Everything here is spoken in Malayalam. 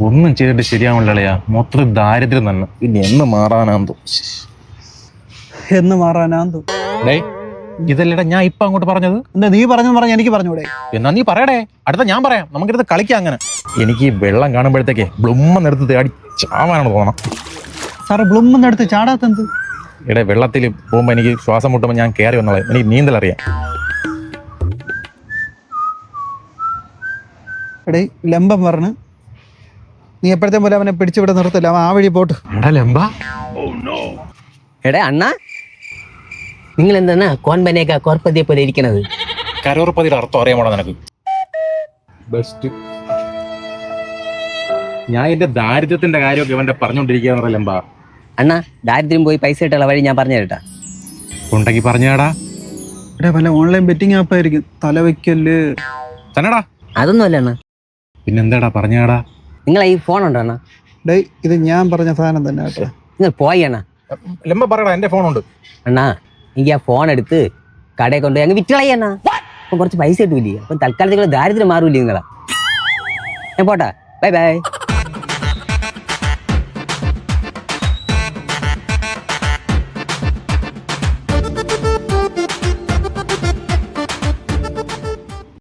ഒന്നും ചെയ്തിട്ട് ശരിയാവില്ലയാ, മൊത്തത്തിൽ ദാരിദ്ര്യം തന്നെ. പിന്നെ എന്ന് മാറാനാന്തോ ഇതല്ലടാ ഞാൻ ഇപ്പൊ അങ്ങോട്ട് പറഞ്ഞത്. എന്താ നീ പറഞ്ഞ എനിക്ക് പറഞ്ഞൂടെ? എന്നാ നീ പറയടേ, അടുത്ത ഞാൻ പറയാം, നമുക്കിത് കളിക്കാം. അങ്ങനെ എനിക്ക് വെള്ളം കാണുമ്പോഴത്തേക്ക് ബ്ലുമ്മെന്നെടുത്ത് തേടി ചാവാനാണ് തോന്നണം. സാറ് ബ്ലുമ്മെന്നെടുത്ത് ചാടാത്തെന്ത്? ഇവിടെ വെള്ളത്തിൽ പോകുമ്പോൾ എനിക്ക് ശ്വാസം മുട്ടുമ്പോൾ ഞാൻ കയറി വന്നോളെ, എനിക്ക് നീന്തൽ അറിയാം. എടേ ലംബം പറഞ്ഞ് നീ എപ്പോഴത്തെ പോലെ അവനെ പിടിച്ചിവിടെ നിർത്തില്ല, അവൻ ആ വഴി പോട്ട്. ലംബ എടേ അണ്ണാ, നിങ്ങൾ എന്താണ് കോൻപനേക്ക കോർപ്പതിയെ പോലെ ഇരിക്കണത്? കരോർപ്പതിയുടെ അർത്ഥം അറിയാമോടാ നിനക്ക്? ബെസ്റ്റ്. ഞാൻ എന്റെ ദാരിദ്ര്യത്തിന്റെ കാര്യമൊക്കെ ഇവന്റെ പറഞ്ഞോണ്ടിരിക്കുക ലംബ. അണ്ണാ, ദാരിദ്ര്യം പോയി പൈസ ഇട്ടുള്ള വഴി ഞാൻ പറഞ്ഞു തരട്ടാ. ഉണ്ടെങ്കിൽ പറഞ്ഞാടാ. എടേ വല്ല ഓൺലൈൻ ബെറ്റിംഗ് ആപ്പായിരിക്കും, തലവെക്കല് തന്നെടാ. അതൊന്നും അല്ല അണ്ണാ. പിന്നെന്താടാ പറഞ്ഞാടാ? നിങ്ങളെ ഈ ഫോൺ ഉണ്ടോ അണ്ണാ? ഡേ ഇത് ഞാൻ പറഞ്ഞ സാധനം തന്നെ കേട്ടോ. നിങ്ങൾ പോയി അണ്ണാ. ലംബ പറയടാ, എന്റെ ഫോണുണ്ട്. അണ്ണാ, എനിക്ക് ആ ഫോൺ എടുത്ത് കടയിൽ കൊണ്ടുപോയി അങ്ങ് വിറ്റളയ അണ്ണാ. അപ്പം കുറച്ച് പൈസ കിട്ടൂല്ലേ? അപ്പം തൽക്കാലത്തേക്കുള്ള ദാരിദ്ര്യം മാറൂല്ലേ നിങ്ങളാ? ഞാൻ പോട്ടാ, ബൈ ബൈ.